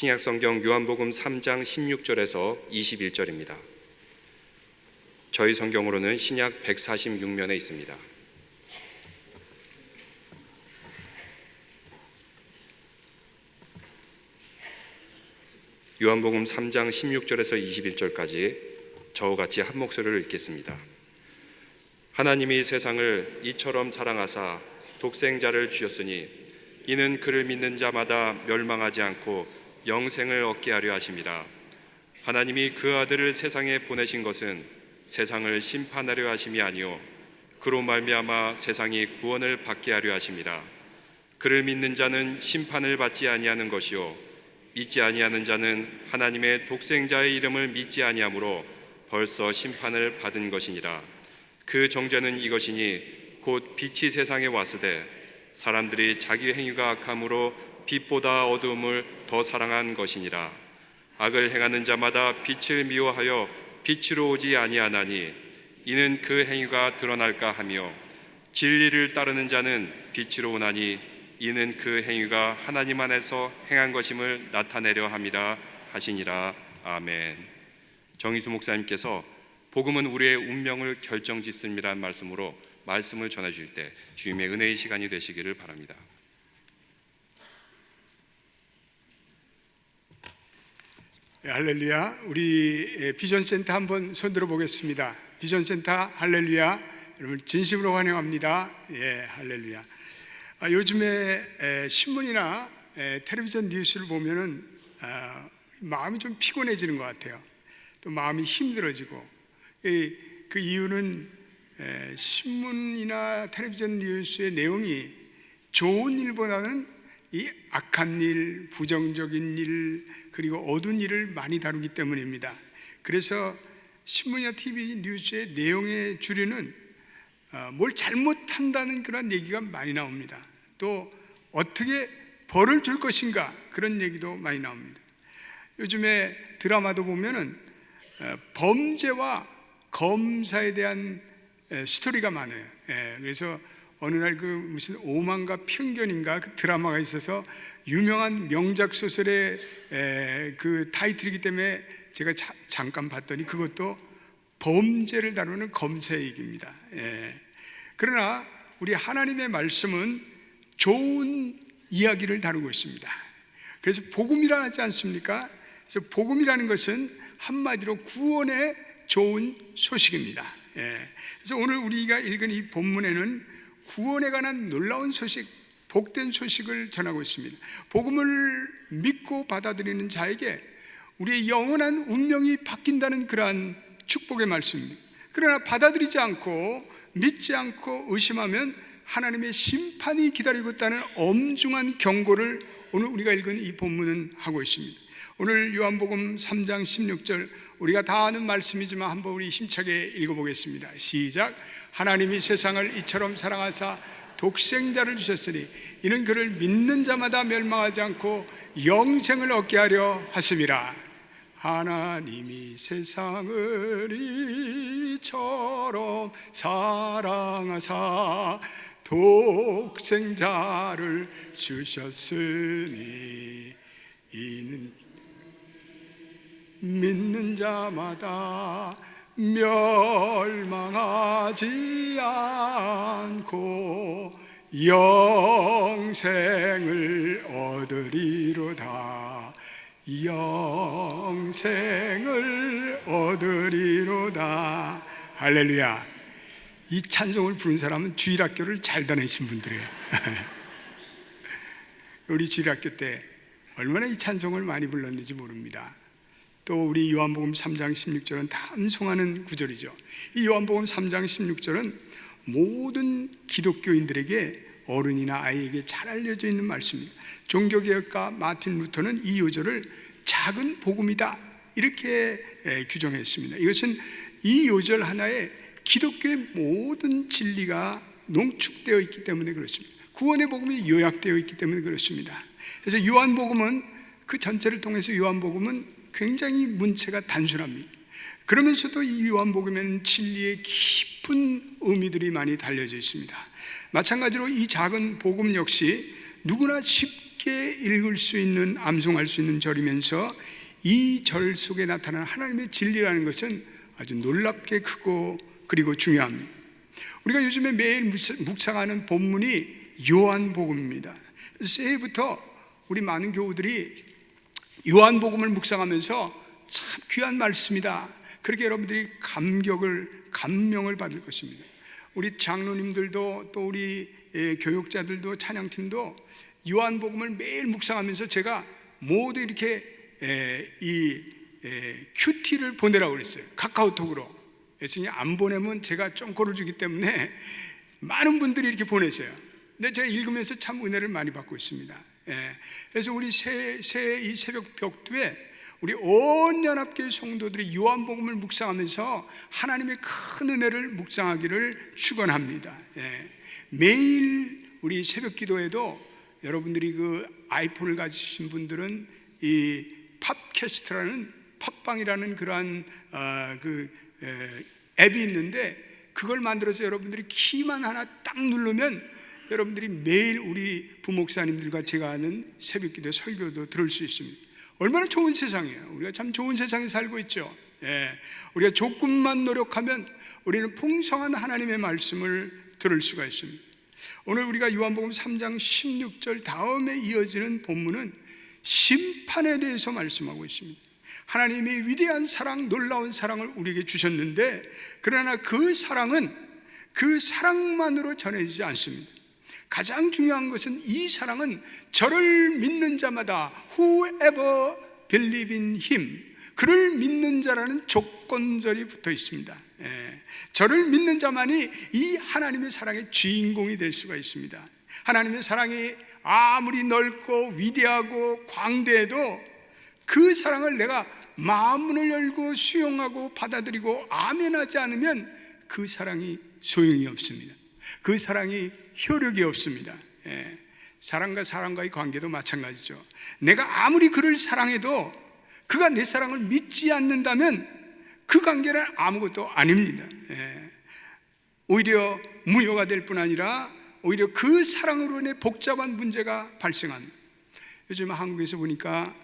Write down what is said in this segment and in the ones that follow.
신약성경 요한복음 3장 16절에서 21절입니다. 저희 성경으로는 신약 146면에 있습니다. 요한복음 3장 16절에서 21절까지 저와 같이 한 목소리를 읽겠습니다. 하나님이 세상을 이처럼 사랑하사 독생자를 주셨으니 이는 그를 믿는 자마다 멸망하지 않고 영생을 얻게 하려 하심이라. 하나님이 그 아들을 세상에 보내신 것은 세상을 심판하려 하심이 아니요 그로 말미암아 세상이 구원을 받게 하려 하심이라. 그를 믿는 자는 심판을 받지 아니하는 것이요 믿지 아니하는 자는 하나님의 독생자의 이름을 믿지 아니하므로 벌써 심판을 받은 것이니라. 그 정죄는 이것이니 곧 빛이 세상에 왔으되 사람들이 자기 행위가 악함으로 빛보다 어두움을 더 사랑한 것이니라. 악을 행하는 자마다 빛을 미워하여 빛으로 오지 아니하나니 이는 그 행위가 드러날까 하며 진리를 따르는 자는 빛으로 오나니 이는 그 행위가 하나님 안에서 행한 것임을 나타내려 함이라 하시니라. 아멘. 정희수 목사님께서 복음은 우리의 운명을 결정짓습니다라는 말씀으로 말씀을 전해주실 때 주님의 은혜의 시간이 되시기를 바랍니다. 할렐루야. 우리 비전센터 한번 손들어 보겠습니다. 비전센터 할렐루야. 여러분 진심으로 환영합니다. 예, 할렐루야. 요즘에 신문이나 텔레비전 뉴스를 보면은 마음이 좀 피곤해지는 것 같아요. 또 마음이 힘들어지고, 그 이유는 신문이나 텔레비전 뉴스의 내용이 좋은 일보다는 이 악한 일, 부정적인 일, 그리고 어두운 일을 많이 다루기 때문입니다. 그래서 신문이나 TV 뉴스의 내용의 주류는 뭘 잘못한다는 그런 얘기가 많이 나옵니다. 또 어떻게 벌을 줄 것인가, 그런 얘기도 많이 나옵니다. 요즘에 드라마도 보면은 범죄와 검사에 대한 스토리가 많아요. 그래서 어느 날 그 무슨 오만과 편견인가 그 드라마가 있어서 유명한 명작 소설의 그 타이틀이기 때문에 제가 잠깐 봤더니 그것도 범죄를 다루는 검사의 얘기입니다. 그러나 우리 하나님의 말씀은 좋은 이야기를 다루고 있습니다. 그래서 복음이라 하지 않습니까? 그래서 복음이라는 것은 한마디로 구원의 좋은 소식입니다. 그래서 오늘 우리가 읽은 이 본문에는 구원에 관한 놀라운 소식, 복된 소식을 전하고 있습니다. 복음을 믿고 받아들이는 자에게 우리의 영원한 운명이 바뀐다는 그러한 축복의 말씀입니다. 그러나 받아들이지 않고 믿지 않고 의심하면 하나님의 심판이 기다리고 있다는 엄중한 경고를 오늘 우리가 읽은 이 본문은 하고 있습니다. 오늘 요한복음 3장 16절, 우리가 다 아는 말씀이지만 한번 우리 힘차게 읽어보겠습니다. 시작. 하나님이 세상을 이처럼 사랑하사 독생자를 주셨으니 이는 그를 믿는 자마다 멸망하지 않고 영생을 얻게 하려 하심이라. 하나님이 세상을 이처럼 사랑하사 독생자를 주셨으니 이는 믿는 자마다 멸망하지 않고 영생을 얻으리로다. 영생을 얻으리로다. 할렐루야. 이 찬송을 부른 사람은 주일학교를 잘 다니신 분들이에요. 우리 주일학교 때 얼마나 이 찬송을 많이 불렀는지 모릅니다. 또 우리 요한복음 3장 16절은 다 암송하는 구절이죠. 이 요한복음 3장 16절은 모든 기독교인들에게, 어른이나 아이에게 잘 알려져 있는 말씀입니다. 종교개혁가 마틴 루터는 이 요절을 작은 복음이다 이렇게 규정했습니다. 이것은 이 요절 하나에 기독교의 모든 진리가 농축되어 있기 때문에 그렇습니다. 구원의 복음이 요약되어 있기 때문에 그렇습니다. 그래서 요한복음은, 그 전체를 통해서 요한복음은 굉장히 문체가 단순합니다. 그러면서도 이 요한복음에는 진리의 깊은 의미들이 많이 달려져 있습니다. 마찬가지로 이 작은 복음 역시 누구나 쉽게 쉽게 읽을 수 있는, 암송할 수 있는 절이면서 이 절 속에 나타나는 하나님의 진리라는 것은 아주 놀랍게 크고 그리고 중요합니다. 우리가 요즘에 매일 묵상하는 본문이 요한복음입니다. 새해부터 우리 많은 교우들이 요한복음을 묵상하면서 참 귀한 말씀이다, 그렇게 여러분들이 감명을 받을 것입니다. 우리 장로님들도 또 우리 교육자들도 찬양팀도 요한복음을 매일 묵상하면서 제가 모두 이렇게 큐티를 보내라고 그랬어요. 카카오톡으로. 예수님 안 보내면 제가 쫑꼬를 주기 때문에 많은 분들이 이렇게 보내세요. 근데 제가 읽으면서 참 은혜를 많이 받고 있습니다. 그래서 우리 새해 이 새벽 벽두에 우리 온 연합교회 성도들이 요한복음을 묵상하면서 하나님의 큰 은혜를 묵상하기를 축원합니다. 매일 우리 새벽 기도에도 여러분들이 그 아이폰을 가지신 분들은 이 팝캐스트라는 팝빵이라는 그러한 앱이 있는데, 그걸 만들어서 여러분들이 키만 하나 딱 누르면 여러분들이 매일 우리 부목사님들과 제가 하는 새벽기도 설교도 들을 수 있습니다. 얼마나 좋은 세상이에요. 우리가 참 좋은 세상에 살고 있죠. 우리가 조금만 노력하면 우리는 풍성한 하나님의 말씀을 들을 수가 있습니다. 오늘 우리가 요한복음 3장 16절 다음에 이어지는 본문은 심판에 대해서 말씀하고 있습니다. 하나님이 위대한 사랑, 놀라운 사랑을 우리에게 주셨는데, 그러나 그 사랑은 그 사랑만으로 전해지지 않습니다. 가장 중요한 것은 이 사랑은 저를 믿는 자마다 whoever believe in him, 그를 믿는 자라는 조건절이 붙어 있습니다. 저를 믿는 자만이 이 하나님의 사랑의 주인공이 될 수가 있습니다. 하나님의 사랑이 아무리 넓고 위대하고 광대해도 그 사랑을 내가 마음문을 열고 수용하고 받아들이고 아멘하지 않으면 그 사랑이 소용이 없습니다. 그 사랑이 효력이 없습니다. 사랑과 사랑과의 관계도 마찬가지죠. 내가 아무리 그를 사랑해도 그가 내 사랑을 믿지 않는다면 그 관계는 아무것도 아닙니다. 오히려 무효가 될 뿐 아니라 오히려 그 사랑으로 인해 복잡한 문제가 발생합니다. 요즘 한국에서 보니까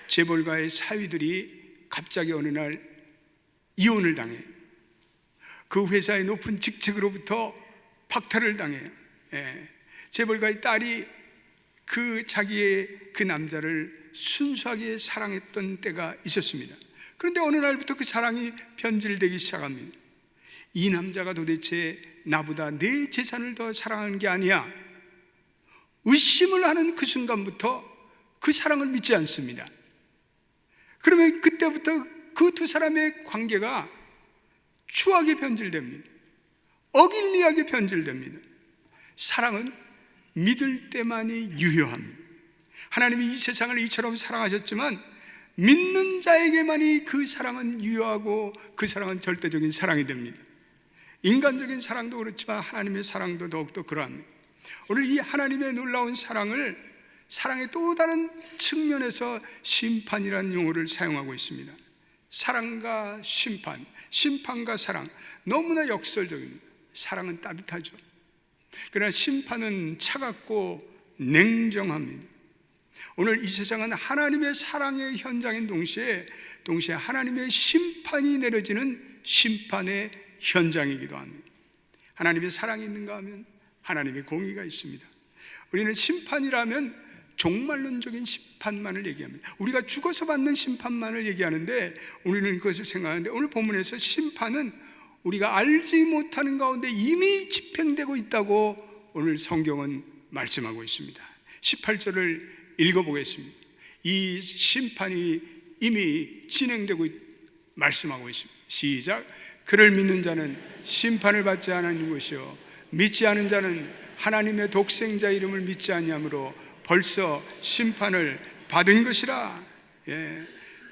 재벌가의 사위들이 갑자기 어느 날 이혼을 당해요. 그 회사의 높은 직책으로부터 박탈을 당해요. 재벌가의 딸이 자기의 그 남자를 순수하게 사랑했던 때가 있었습니다. 그런데 어느 날부터 그 사랑이 변질되기 시작합니다. 이 남자가 도대체 나보다 내 재산을 더 사랑하는 게 아니야, 의심을 하는 그 순간부터 그 사랑을 믿지 않습니다. 그러면 그때부터 그 두 사람의 관계가 추하게 변질됩니다. 어길리하게 변질됩니다. 사랑은 믿을 때만이 유효합니다. 하나님이 이 세상을 이처럼 사랑하셨지만 믿는 자에게만이 그 사랑은 유효하고 그 사랑은 절대적인 사랑이 됩니다. 인간적인 사랑도 그렇지만 하나님의 사랑도 더욱더 그러합니다. 오늘 이 하나님의 놀라운 사랑의 또 다른 측면에서 심판이라는 용어를 사용하고 있습니다. 사랑과 심판, 심판과 사랑, 너무나 역설적입니다. 사랑은 따뜻하죠. 그러나 심판은 차갑고 냉정합니다. 오늘 이 세상은 하나님의 사랑의 현장인 동시에 하나님의 심판이 내려지는 심판의 현장이기도 합니다. 하나님의 사랑이 있는가 하면 하나님의 공의가 있습니다. 우리는 심판이라면 종말론적인 심판만을 얘기합니다. 우리가 죽어서 받는 심판만을 얘기하는데 우리는 그것을 생각하는데, 오늘 본문에서 심판은 우리가 알지 못하는 가운데 이미 집행되고 있다고 오늘 성경은 말씀하고 있습니다. 18절을 읽어보겠습니다. 이 심판이 이미 진행되고 말씀하고 있습니다. 시작. 그를 믿는 자는 심판을 받지 않은 것이요 믿지 않은 자는 하나님의 독생자 이름을 믿지 아니하므로 벌써 심판을 받은 것이라.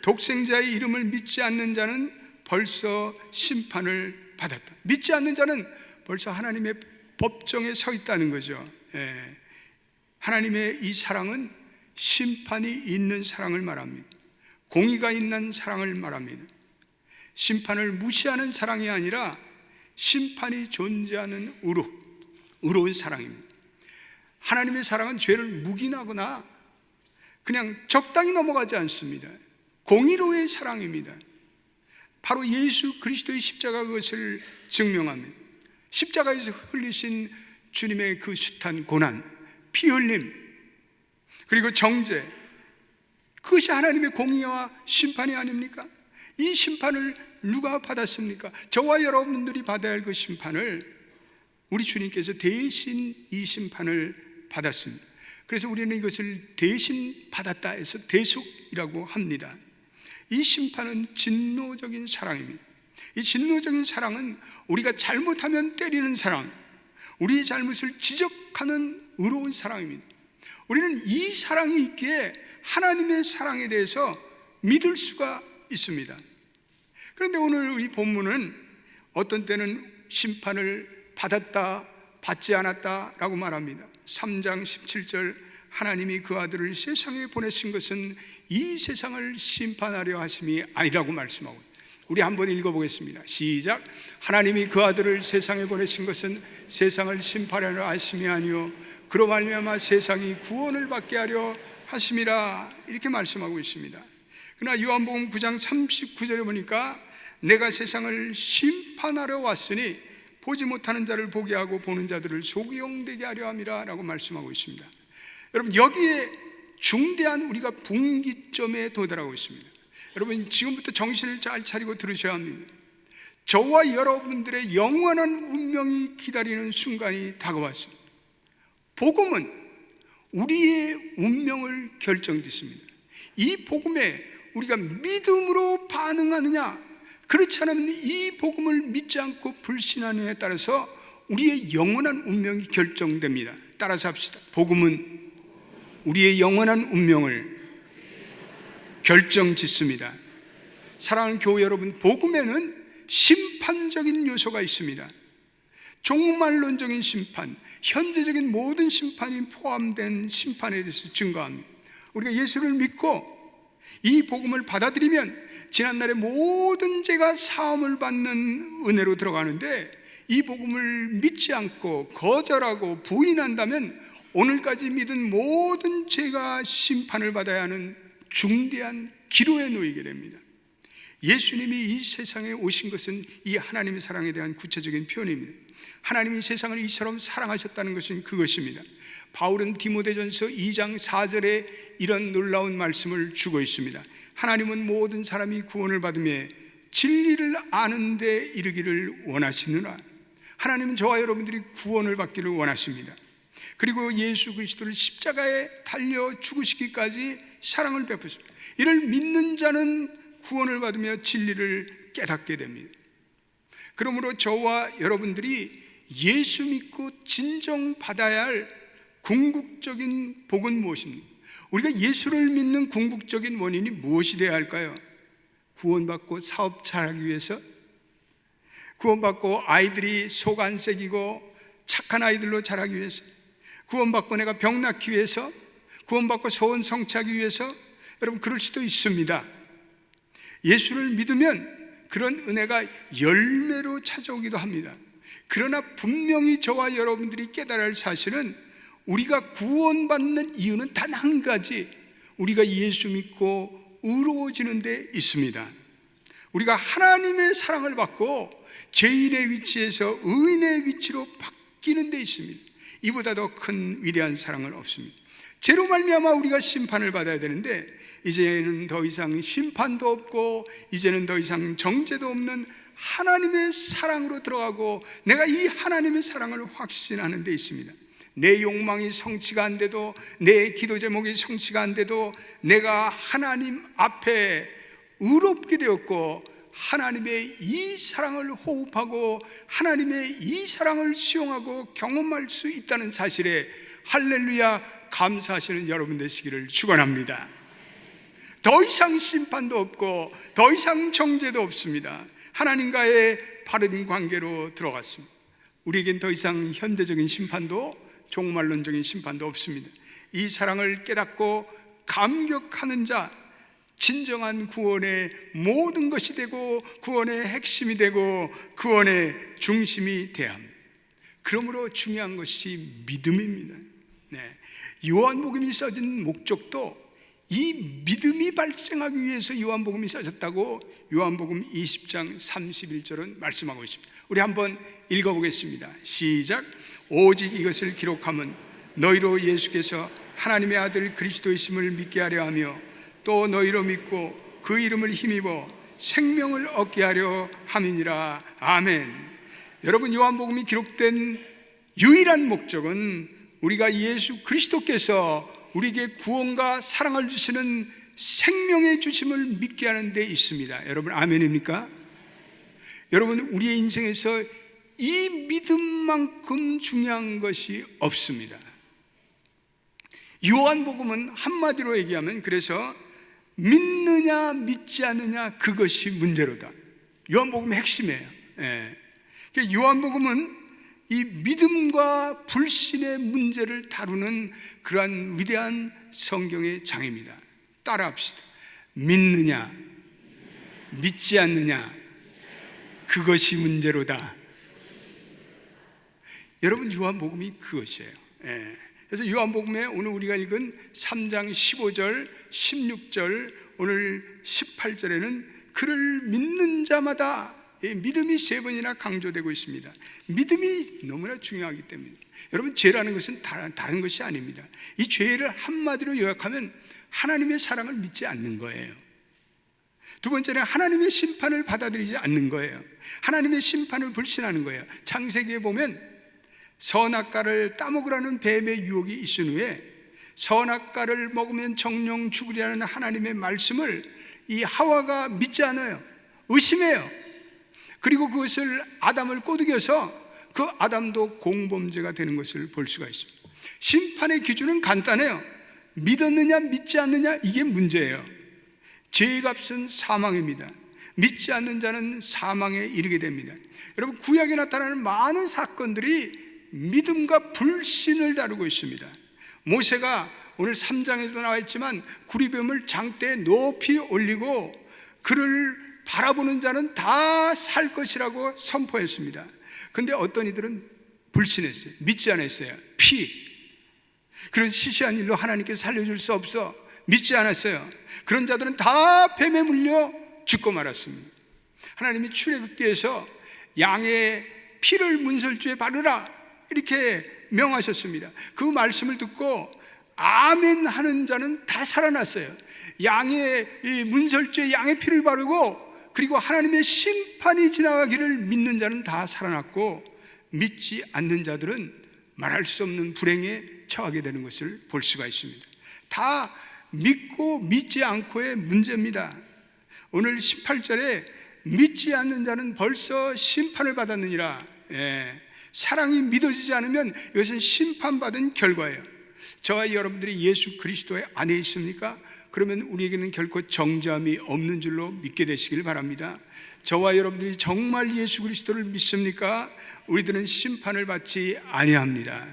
독생자의 이름을 믿지 않는 자는 벌써 심판을 받았다. 믿지 않는 자는 벌써 하나님의 법정에 서 있다는 거죠. 하나님의 이 사랑은 심판이 있는 사랑을 말합니다. 공의가 있는 사랑을 말합니다. 심판을 무시하는 사랑이 아니라 심판이 존재하는 의로운 사랑입니다. 하나님의 사랑은 죄를 묵인하거나 그냥 적당히 넘어가지 않습니다. 공의로의 사랑입니다. 바로 예수 그리스도의 십자가 그것을 증명합니다. 십자가에서 흘리신 주님의 그 숱한 고난, 피 흘림, 그리고 정죄, 그것이 하나님의 공의와 심판이 아닙니까? 이 심판을 누가 받았습니까? 저와 여러분들이 받아야 할 그 심판을 우리 주님께서 대신 이 심판을 받았습니다. 그래서 우리는 이것을 대신 받았다 해서 대속이라고 합니다. 이 심판은 진노적인 사랑입니다. 이 진노적인 사랑은 우리가 잘못하면 때리는 사랑, 우리의 잘못을 지적하는 의로운 사랑입니다. 우리는 이 사랑이 있기에 하나님의 사랑에 대해서 믿을 수가 있습니다. 그런데 오늘 이 본문은 어떤 때는 심판을 받았다, 받지 않았다 라고 말합니다. 3장 17절, 하나님이 그 아들을 세상에 보내신 것은 이 세상을 심판하려 하심이 아니라고 말씀하고, 우리 한번 읽어보겠습니다. 시작. 하나님이 그 아들을 세상에 보내신 것은 세상을 심판하려 하심이 아니요 그로 말미암아 세상이 구원을 받게 하려 하심이라, 이렇게 말씀하고 있습니다. 그러나 요한복음 9장 39절에 보니까 내가 세상을 심판하려 왔으니 보지 못하는 자를 보게 하고 보는 자들을 소경되게 하려 함이라 라고 말씀하고 있습니다. 여러분, 여기에 중대한 우리가 분기점에 도달하고 있습니다. 여러분, 지금부터 정신을 잘 차리고 들으셔야 합니다. 저와 여러분들의 영원한 운명이 기다리는 순간이 다가왔습니다. 복음은 우리의 운명을 결정짓습니다. 이 복음에 우리가 믿음으로 반응하느냐, 그렇지 않으면 이 복음을 믿지 않고 불신하느냐에 따라서 우리의 영원한 운명이 결정됩니다. 따라서 합시다. 복음은 우리의 영원한 운명을 결정짓습니다. 사랑하는 교회 여러분, 복음에는 심판적인 요소가 있습니다. 종말론적인 심판, 현재적인 모든 심판이 포함된 심판에 대해서 증거합니다. 우리가 예수를 믿고 이 복음을 받아들이면 지난날의 모든 죄가 사함을 받는 은혜로 들어가는데, 이 복음을 믿지 않고 거절하고 부인한다면 오늘까지 믿은 모든 죄가 심판을 받아야 하는 중대한 기로에 놓이게 됩니다. 예수님이 이 세상에 오신 것은 이 하나님의 사랑에 대한 구체적인 표현입니다. 하나님이 세상을 이처럼 사랑하셨다는 것은 그것입니다. 바울은 디모데전서 2장 4절에 이런 놀라운 말씀을 주고 있습니다. 하나님은 모든 사람이 구원을 받으며 진리를 아는 데 이르기를 원하시느라. 하나님은 저와 여러분들이 구원을 받기를 원하십니다. 그리고 예수 그리스도를 십자가에 달려 죽으시기까지 사랑을 베푸십니다. 이를 믿는 자는 구원을 받으며 진리를 깨닫게 됩니다. 그러므로 저와 여러분들이 예수 믿고 진정 받아야 할 궁극적인 복은 무엇입니까? 우리가 예수를 믿는 궁극적인 원인이 무엇이 되어야 할까요? 구원받고 사업 잘하기 위해서, 구원받고 아이들이 속 안 새기고 착한 아이들로 자라기 위해서, 구원받고 내가 병 낫기 위해서, 구원받고 소원 성취하기 위해서, 여러분 그럴 수도 있습니다. 예수를 믿으면 그런 은혜가 열매로 찾아오기도 합니다. 그러나 분명히 저와 여러분들이 깨달아야 할 사실은, 우리가 구원받는 이유는 단 한 가지, 우리가 예수 믿고 의로워지는 데 있습니다. 우리가 하나님의 사랑을 받고 죄인의 위치에서 의인의 위치로 바뀌는 데 있습니다. 이보다 더 큰 위대한 사랑은 없습니다. 죄로 말미암아 우리가 심판을 받아야 되는데, 이제는 더 이상 심판도 없고 이제는 더 이상 정죄도 없는 하나님의 사랑으로 들어가고, 내가 이 하나님의 사랑을 확신하는 데 있습니다. 내 욕망이 성취가 안 돼도, 내 기도 제목이 성취가 안 돼도 내가 하나님 앞에 의롭게 되었고, 하나님의 이 사랑을 호흡하고 하나님의 이 사랑을 수용하고 경험할 수 있다는 사실에 할렐루야 감사하시는 여러분 되시기를 축원합니다. 더 이상 심판도 없고 더 이상 정죄도 없습니다. 하나님과의 바른 관계로 들어갔습니다. 우리에겐 더 이상 현대적인 심판도 종말론적인 심판도 없습니다. 이 사랑을 깨닫고 감격하는 자, 진정한 구원의 모든 것이 되고 구원의 핵심이 되고 구원의 중심이 되어야 합니다. 그러므로 중요한 것이 믿음입니다. 요한복음이 써진 목적도 이 믿음이 발생하기 위해서 요한복음이 써졌다고 요한복음 20장 31절은 말씀하고 있습니다. 우리 한번 읽어보겠습니다. 시작. 오직 이것을 기록함은 너희로 예수께서 하나님의 아들 그리스도이심을 믿게 하려 하며 또 너희로 믿고 그 이름을 힘입어 생명을 얻게 하려 함이니라. 아멘. 여러분, 요한복음이 기록된 유일한 목적은 우리가 예수 그리스도께서 우리에게 구원과 사랑을 주시는 생명의 주심을 믿게 하는 데 있습니다. 여러분, 아멘입니까? 여러분, 우리의 인생에서 이 믿음만큼 중요한 것이 없습니다. 요한복음은 한마디로 얘기하면 그래서 믿느냐 믿지 않느냐 그것이 문제로다. 요한복음의 핵심이에요. 요한복음은 이 믿음과 불신의 문제를 다루는 그러한 위대한 성경의 장입니다. 따라합시다. 믿느냐 믿지 않느냐 그것이 문제로다. 여러분, 요한복음이 그것이에요. 그래서 요한복음에 오늘 우리가 읽은 3장 15절, 16절, 오늘 18절에는 그를 믿는 자마다 믿음이 3번이나 강조되고 있습니다. 믿음이 너무나 중요하기 때문에 여러분, 죄라는 것은 다른 것이 아닙니다. 이 죄를 한마디로 요약하면 하나님의 사랑을 믿지 않는 거예요. 두 번째는 하나님의 심판을 받아들이지 않는 거예요. 하나님의 심판을 불신하는 거예요. 창세기에 보면 선악과를 따먹으라는 뱀의 유혹이 있은 후에 선악과를 먹으면 정령 죽으리라는 하나님의 말씀을 이 하와가 믿지 않아요. 의심해요. 그리고 그것을 아담을 꼬드겨서 그 아담도 공범죄가 되는 것을 볼 수가 있습니다. 심판의 기준은 간단해요. 믿었느냐 믿지 않느냐, 이게 문제예요. 죄의 값은 사망입니다. 믿지 않는 자는 사망에 이르게 됩니다. 여러분, 구약에 나타나는 많은 사건들이 믿음과 불신을 다루고 있습니다. 모세가 오늘 3장에도 나와 있지만 구리뱀을 장대에 높이 올리고 그를 바라보는 자는 다 살 것이라고 선포했습니다. 근데 어떤 이들은 불신했어요. 믿지 않았어요. 그런 시시한 일로 하나님께서 살려줄 수 없어 믿지 않았어요. 그런 자들은 다 뱀에 물려 죽고 말았습니다. 하나님이 출애굽기에서 양의 피를 문설주에 바르라 이렇게 명하셨습니다. 그 말씀을 듣고 아멘 하는 자는 다 살아났어요. 양의 이 문설주에 양의 피를 바르고 그리고 하나님의 심판이 지나가기를 믿는 자는 다 살아났고, 믿지 않는 자들은 말할 수 없는 불행에 처하게 되는 것을 볼 수가 있습니다. 다 믿고 믿지 않고의 문제입니다. 오늘 18절에 믿지 않는 자는 벌써 심판을 받았느니라. 사랑이 믿어지지 않으면 이것은 심판받은 결과예요. 저와 여러분들이 예수 그리스도의 안에 있습니까? 그러면 우리에게는 결코 정죄함이 없는 줄로 믿게 되시길 바랍니다. 저와 여러분들이 정말 예수 그리스도를 믿습니까? 우리들은 심판을 받지 아니합니다.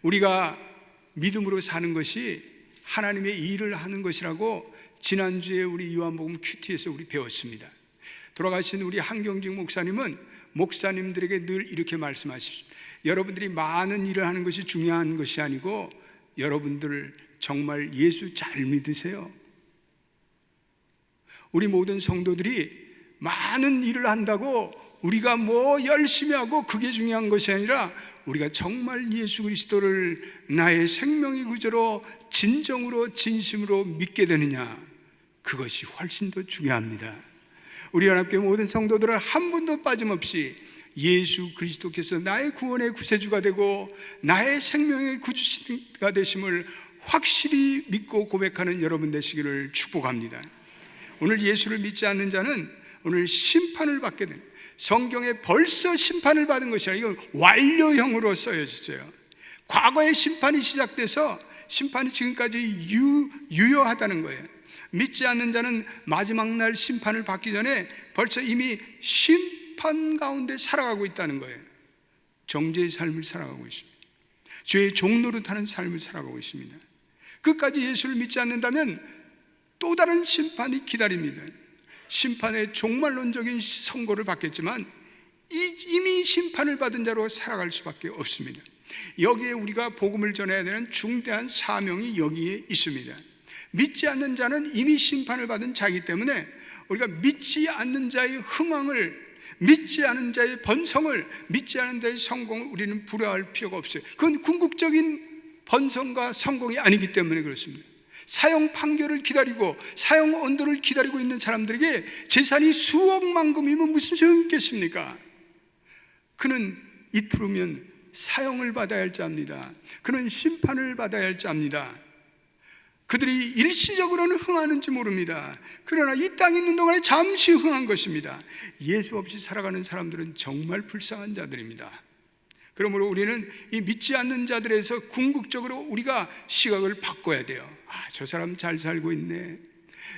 우리가 믿음으로 사는 것이 하나님의 일을 하는 것이라고 지난주에 우리 요한복음 큐티에서 우리 배웠습니다. 돌아가신 우리 한경직 목사님은 목사님들에게 늘 이렇게 말씀하십니다. 여러분들이 많은 일을 하는 것이 중요한 것이 아니고 여러분들 정말 예수 잘 믿으세요. 우리 모든 성도들이 많은 일을 한다고 우리가 뭐 열심히 하고 그게 중요한 것이 아니라 우리가 정말 예수 그리스도를 나의 생명의 구주로 진정으로 진심으로 믿게 되느냐, 그것이 훨씬 더 중요합니다. 우리 연합교회 모든 성도들은 한 분도 빠짐없이 예수 그리스도께서 나의 구원의 구세주가 되고 나의 생명의 구주가 되심을 확실히 믿고 고백하는 여러분 되시기를 축복합니다. 오늘 예수를 믿지 않는 자는 오늘 심판을 받게 됩니다. 성경에 벌써 심판을 받은 것이 아니라 이건 완료형으로 써있어요. 과거에 심판이 시작돼서 심판이 지금까지 유효하다는 거예요. 믿지 않는 자는 마지막 날 심판을 받기 전에 벌써 이미 심판 가운데 살아가고 있다는 거예요. 정죄의 삶을 살아가고 있습니다. 죄의 종노릇하는 삶을 살아가고 있습니다. 끝까지 예수를 믿지 않는다면 또 다른 심판이 기다립니다. 심판의 종말론적인 선고를 받겠지만 이미 심판을 받은 자로 살아갈 수밖에 없습니다. 여기에 우리가 복음을 전해야 되는 중대한 사명이 여기에 있습니다. 믿지 않는 자는 이미 심판을 받은 자이기 때문에 우리가 믿지 않는 자의 흥황을, 믿지 않는 자의 번성을, 믿지 않는 자의 성공을 우리는 부러워할 필요가 없어요. 그건 궁극적인 번성과 성공이 아니기 때문에 그렇습니다. 사형 판결을 기다리고 사형 언도를 기다리고 있는 사람들에게 재산이 수억만금이면 무슨 소용이 있겠습니까? 그는 이틀 후면 사형을 받아야 할 자입니다. 그는 심판을 받아야 할 자입니다. 그들이 일시적으로는 흥하는지 모릅니다. 그러나 이 땅에 있는 동안에 잠시 흥한 것입니다. 예수 없이 살아가는 사람들은 정말 불쌍한 자들입니다. 그러므로 우리는 이 믿지 않는 자들에서 궁극적으로 우리가 시각을 바꿔야 돼요. 저 사람 잘 살고 있네,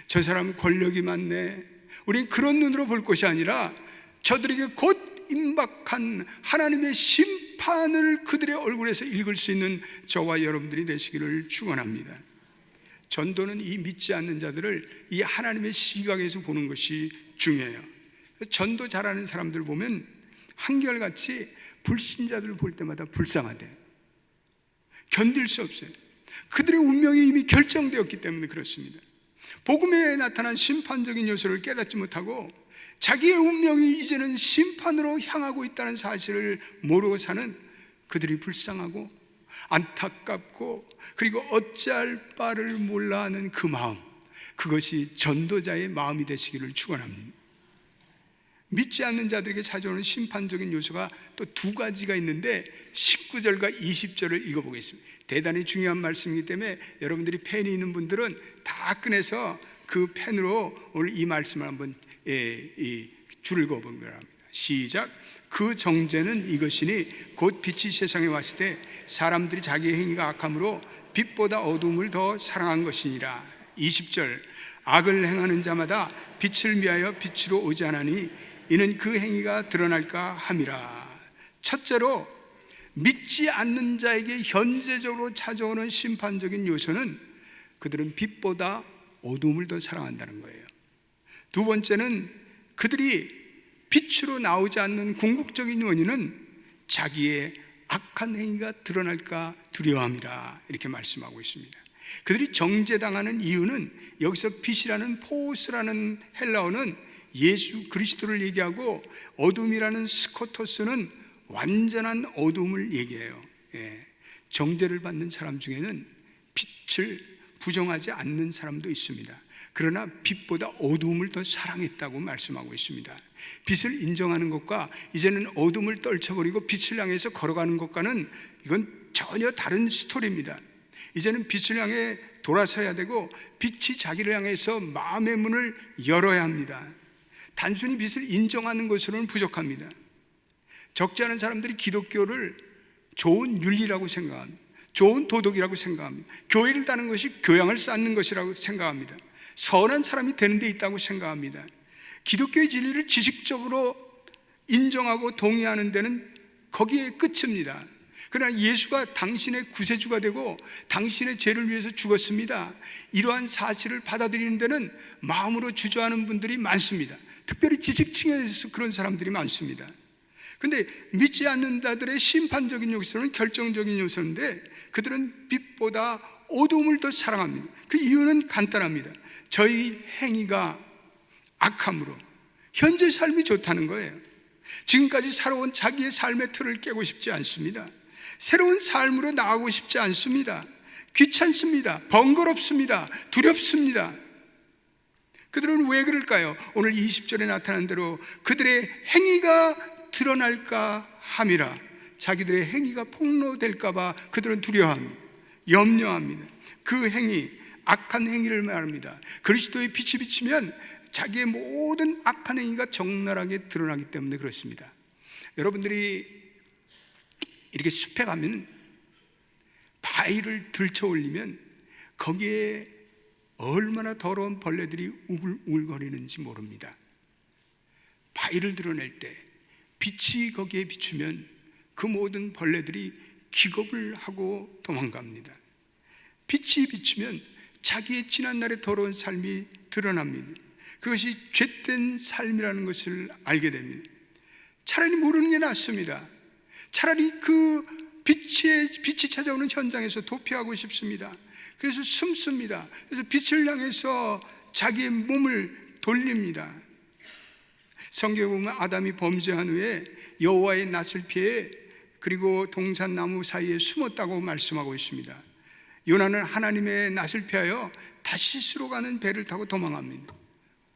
저 사람 권력이 많네. 우리는 그런 눈으로 볼 것이 아니라 저들에게 곧 임박한 하나님의 심판을 그들의 얼굴에서 읽을 수 있는 저와 여러분들이 되시기를 축원합니다. 전도는 이 믿지 않는 자들을 이 하나님의 시각에서 보는 것이 중요해요. 전도 잘하는 사람들 보면 한결같이 불신자들을 볼 때마다 불쌍하대요. 견딜 수 없어요. 그들의 운명이 이미 결정되었기 때문에 그렇습니다. 복음에 나타난 심판적인 요소를 깨닫지 못하고 자기의 운명이 이제는 심판으로 향하고 있다는 사실을 모르고 사는 그들이 불쌍하고 안타깝고 그리고 어찌할 바를 몰라 하는 그 마음, 그것이 전도자의 마음이 되시기를 축원합니다. 믿지 않는 자들에게 찾아오는 심판적인 요소가 또 두 가지가 있는데 19절과 20절을 읽어보겠습니다. 대단히 중요한 말씀이기 때문에 여러분들이 펜이 있는 분들은 다 꺼내서 그 펜으로 오늘 이 말씀을 한번 줄을 그어보면 합니다. 시작. 그 정죄는 이것이니 곧 빛이 세상에 왔을 때 사람들이 자기의 행위가 악함으로 빛보다 어두움을 더 사랑한 것이니라. 20절. 악을 행하는 자마다 빛을 미하여 빛으로 오지 않으니 이는 그 행위가 드러날까 함이라. 첫째로 믿지 않는 자에게 현재적으로 찾아오는 심판적인 요소는 그들은 빛보다 어두움을 더 사랑한다는 거예요. 두 번째는 그들이 빛으로 나오지 않는 궁극적인 원인은 자기의 악한 행위가 드러날까 두려워함이라, 이렇게 말씀하고 있습니다. 그들이 정죄당하는 이유는 여기서 빛이라는 포스라는 헬라어는 예수 그리스도를 얘기하고 어둠이라는 스코토스는 완전한 어둠을 얘기해요. 정죄를 받는 사람 중에는 빛을 부정하지 않는 사람도 있습니다. 그러나 빛보다 어두움을 더 사랑했다고 말씀하고 있습니다. 빛을 인정하는 것과 이제는 어둠을 떨쳐버리고 빛을 향해서 걸어가는 것과는 이건 전혀 다른 스토리입니다. 이제는 빛을 향해 돌아서야 되고 빛이 자기를 향해서 마음의 문을 열어야 합니다. 단순히 빛을 인정하는 것으로는 부족합니다. 적지 않은 사람들이 기독교를 좋은 윤리라고 생각합니다. 좋은 도덕이라고 생각합니다. 교회를 다는 것이 교양을 쌓는 것이라고 생각합니다. 선한 사람이 되는 데 있다고 생각합니다. 기독교의 진리를 지식적으로 인정하고 동의하는 데는 거기에 끝입니다. 그러나 예수가 당신의 구세주가 되고 당신의 죄를 위해서 죽었습니다. 이러한 사실을 받아들이는 데는 마음으로 주저하는 분들이 많습니다. 특별히 지식층에서 그런 사람들이 많습니다. 그런데 믿지 않는 자들의 심판적인 요소는 결정적인 요소인데 그들은 빛보다 어두움을 더 사랑합니다. 그 이유는 간단합니다. 저희 행위가 악함으로 현재 삶이 좋다는 거예요. 지금까지 살아온 자기의 삶의 틀을 깨고 싶지 않습니다. 새로운 삶으로 나가고 싶지 않습니다. 귀찮습니다. 번거롭습니다. 두렵습니다. 그들은 왜 그럴까요? 오늘 20절에 나타난 대로 그들의 행위가 드러날까 함이라. 자기들의 행위가 폭로될까 봐 그들은 두려워합니다. 염려합니다. 그 행위, 악한 행위를 말합니다. 그리스도의 빛이 비치면 자기의 모든 악한 행위가 적나라하게 드러나기 때문에 그렇습니다. 여러분들이 이렇게 숲에 가면 바위를 들쳐 올리면 거기에 얼마나 더러운 벌레들이 우글우글거리는지 모릅니다. 바위를 드러낼 때 빛이 거기에 비추면 그 모든 벌레들이 기겁을 하고 도망갑니다. 빛이 비추면 자기의 지난날의 더러운 삶이 드러납니다. 그것이 죄된 삶이라는 것을 알게 됩니다. 차라리 모르는 게 낫습니다. 차라리 그 빛이 찾아오는 현장에서 도피하고 싶습니다. 그래서 숨습니다. 그래서 빛을 향해서 자기의 몸을 돌립니다. 성경에 보면 아담이 범죄한 후에 여호와의 낯을 피해 그리고 동산나무 사이에 숨었다고 말씀하고 있습니다. 요나는 하나님의 낯을 피하여 다시스로 가는 배를 타고 도망합니다.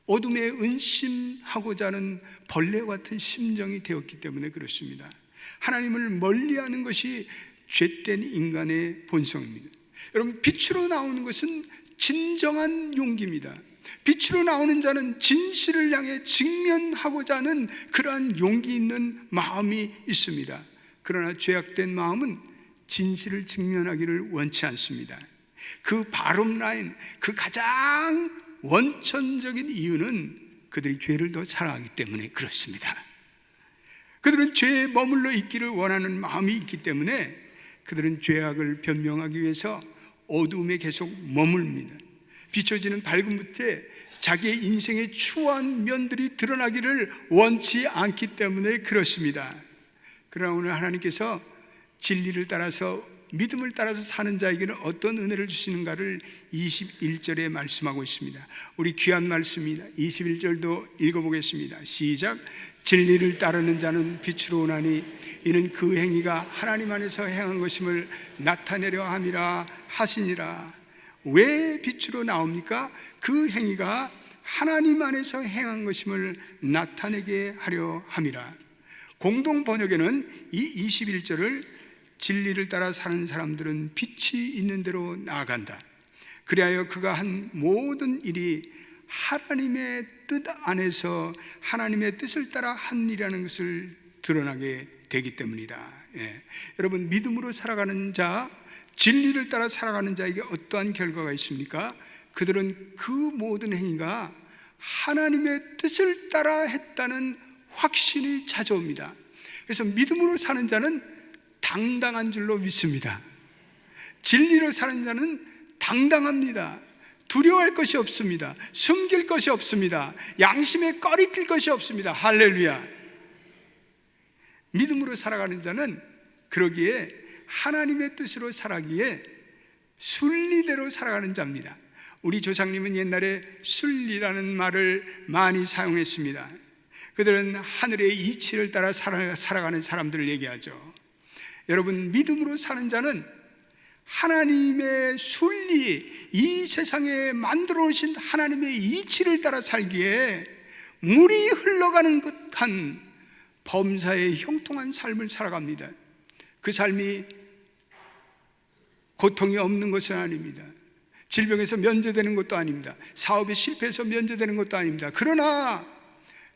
어둠에 은심하고자 하는 벌레와 같은 심정이 되었기 때문에 그렇습니다. 하나님을 멀리하는 것이 죄된 인간의 본성입니다. 여러분, 빛으로 나오는 것은 진정한 용기입니다. 빛으로 나오는 자는 진실을 향해 직면하고자 하는 그러한 용기 있는 마음이 있습니다. 그러나 죄악된 마음은 진실을 직면하기를 원치 않습니다. 그 바름 라인, 그 가장 원천적인 이유는 그들이 죄를 더 사랑하기 때문에 그렇습니다. 그들은 죄에 머물러 있기를 원하는 마음이 있기 때문에 그들은 죄악을 변명하기 위해서 어두움에 계속 머뭅니다. 비춰지는 밝은 빛에 자기의 인생의 추한 면들이 드러나기를 원치 않기 때문에 그렇습니다. 그러나 오늘 하나님께서 진리를 따라서, 믿음을 따라서 사는 자에게는 어떤 은혜를 주시는가를 21절에 말씀하고 있습니다. 우리 귀한 말씀입니다. 21절도 읽어보겠습니다. 시작. 진리를 따르는 자는 빛으로 오나니 이는 그 행위가 하나님 안에서 행한 것임을 나타내려 함이라 하시니라. 왜 빛으로 나옵니까? 그 행위가 하나님 안에서 행한 것임을 나타내게 하려 함이라. 공동 번역에는 이 21절을 진리를 따라 사는 사람들은 빛이 있는 대로 나아간다. 그리하여 그가 한 모든 일이 하나님의 뜻 안에서 하나님의 뜻을 따라 한 일이라는 것을 드러나게 되기 때문이다. 여러분, 믿음으로 살아가는 자, 진리를 따라 살아가는 자에게 어떠한 결과가 있습니까? 그들은 그 모든 행위가 하나님의 뜻을 따라 했다는 확신이 찾아옵니다. 그래서 믿음으로 사는 자는 당당한 줄로 믿습니다. 진리로 사는 자는 당당합니다. 두려워할 것이 없습니다. 숨길 것이 없습니다. 양심에 꺼리낄 것이 없습니다. 할렐루야. 믿음으로 살아가는 자는 그러기에 하나님의 뜻으로 살아기에 순리대로 살아가는 자입니다. 우리 조상님은 옛날에 순리라는 말을 많이 사용했습니다. 그들은 하늘의 이치를 따라 살아가는 사람들을 얘기하죠. 여러분, 믿음으로 사는 자는 하나님의 순리, 이 세상에 만들어 오신 하나님의 이치를 따라 살기에 물이 흘러가는 듯한 범사에 형통한 삶을 살아갑니다. 그 삶이 고통이 없는 것은 아닙니다. 질병에서 면제되는 것도 아닙니다. 사업에 실패해서 면제되는 것도 아닙니다. 그러나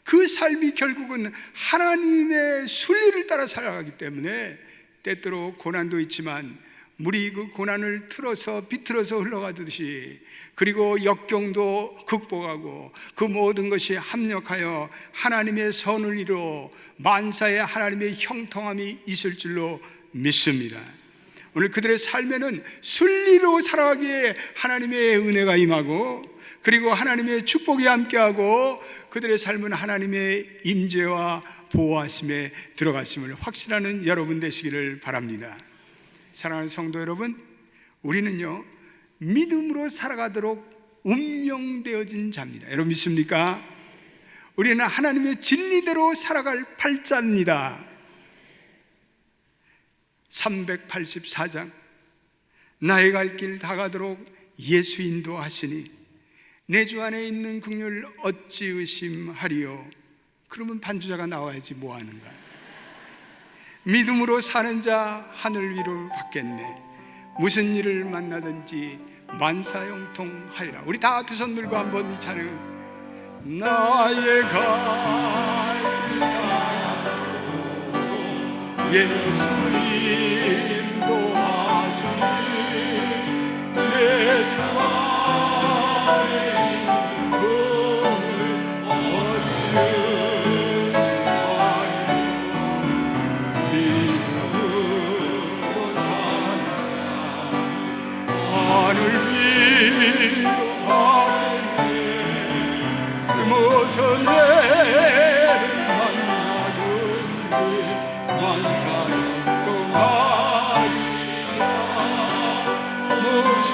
그 삶이 결국은 하나님의 순리를 따라 살아가기 때문에 때때로 고난도 있지만 물이 그 고난을 틀어서 비틀어서 흘러가듯이, 그리고 역경도 극복하고 그 모든 것이 합력하여 하나님의 선을 이루어 만사에 하나님의 형통함이 있을 줄로 믿습니다. 오늘 그들의 삶에는 순리로 살아가기에 하나님의 은혜가 임하고, 그리고 하나님의 축복이 함께하고, 그들의 삶은 하나님의 임재와 보호하심에 들어갔음을 확신하는 여러분 되시기를 바랍니다. 사랑하는 성도 여러분, 우리는요 믿음으로 살아가도록 운명되어진 자입니다. 여러분 믿습니까? 우리는 하나님의 진리대로 살아갈 팔자입니다. 384장 나의 갈 길 다 가도록 예수 인도하시니 내 주 안에 있는 긍휼을 어찌 의심하리요. 그러면 반주자가 나와야지 뭐 하는가. 믿음으로 사는 자 하늘 위로 받겠네. 무슨 일을 만나든지 만사형통하리라. 우리 다 두 손 들고 한번 이 찬양. 나의 갈 길 다 예수 인도하시니 내 주 안에 있는 긍휼 어찌 하늘 위로 가겠네. 무슨 애를 만나든지 만사형통하리라. 무슨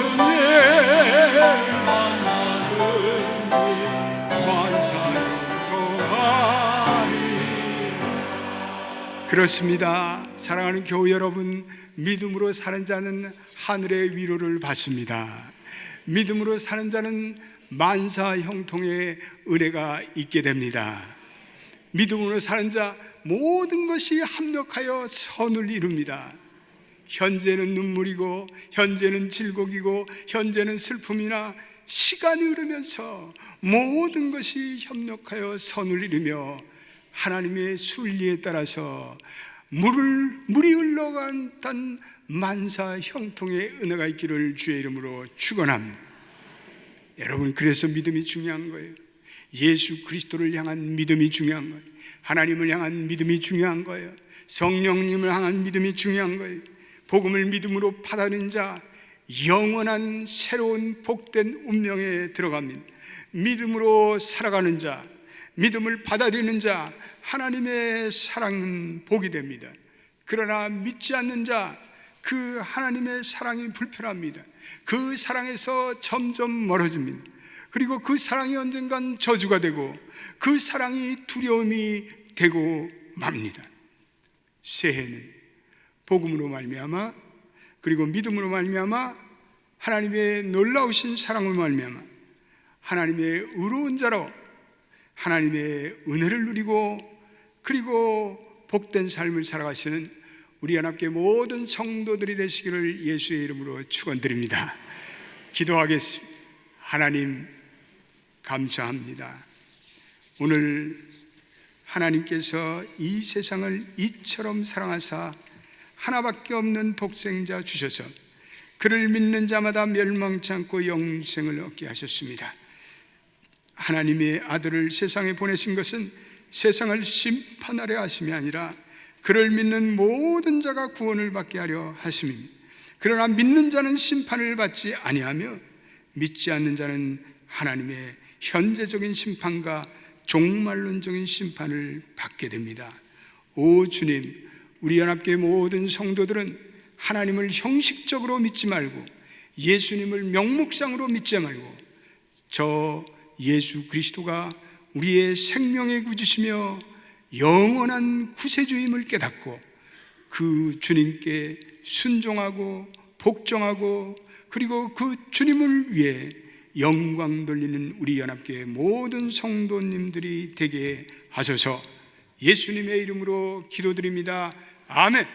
그렇습니다. 사랑하는 교우 여러분, 믿음으로 사는 자는 하늘의 위로를 받습니다. 믿음으로 사는 자는 만사 형통의 은혜가 있게 됩니다. 믿음으로 사는 자 모든 것이 합력하여 선을 이룹니다. 현재는 눈물이고, 현재는 질곡이고, 현재는 슬픔이나 시간이 흐르면서 모든 것이 협력하여 선을 이루며 하나님의 순리에 따라서 물이 흘러간 만사 형통의 은혜가 있기를 주의 이름으로 축원합니다. 여러분, 그래서 믿음이 중요한 거예요. 예수 그리스도를 향한 믿음이 중요한 거예요. 하나님을 향한 믿음이 중요한 거예요. 성령님을 향한 믿음이 중요한 거예요. 복음을 믿음으로 받아들인 자 영원한 새로운 복된 운명에 들어갑니다. 믿음으로 살아가는 자, 믿음을 받아들이는 자, 하나님의 사랑은 복이 됩니다. 그러나 믿지 않는 자, 그 하나님의 사랑이 불편합니다. 그 사랑에서 점점 멀어집니다. 그리고 그 사랑이 언젠간 저주가 되고 그 사랑이 두려움이 되고 맙니다. 새해는 복음으로 말미암아, 그리고 믿음으로 말미암아, 하나님의 놀라우신 사랑으로 말미암아 하나님의 의로운 자로 하나님의 은혜를 누리고, 그리고 복된 삶을 살아가시는 우리 연합계 모든 성도들이 되시기를 예수의 이름으로 축원드립니다. 기도하겠습니다. 하나님, 감사합니다. 오늘 하나님께서 이 세상을 이처럼 사랑하사 하나밖에 없는 독생자 주셔서 그를 믿는 자마다 멸망치 않고 영생을 얻게 하셨습니다. 하나님의 아들을 세상에 보내신 것은 세상을 심판하려 하심이 아니라 그를 믿는 모든 자가 구원을 받게 하려 하심입니다. 그러나 믿는 자는 심판을 받지 아니하며 믿지 않는 자는 하나님의 현재적인 심판과 종말론적인 심판을 받게 됩니다. 오 주님, 우리 연합계 모든 성도들은 하나님을 형식적으로 믿지 말고 예수님을 명목상으로 믿지 말고 저 예수 그리스도가 우리의 생명의 구주시며 영원한 구세주임을 깨닫고 그 주님께 순종하고 복종하고, 그리고 그 주님을 위해 영광 돌리는 우리 연합교회 모든 성도님들이 되게 하소서. 예수님의 이름으로 기도드립니다. 아멘.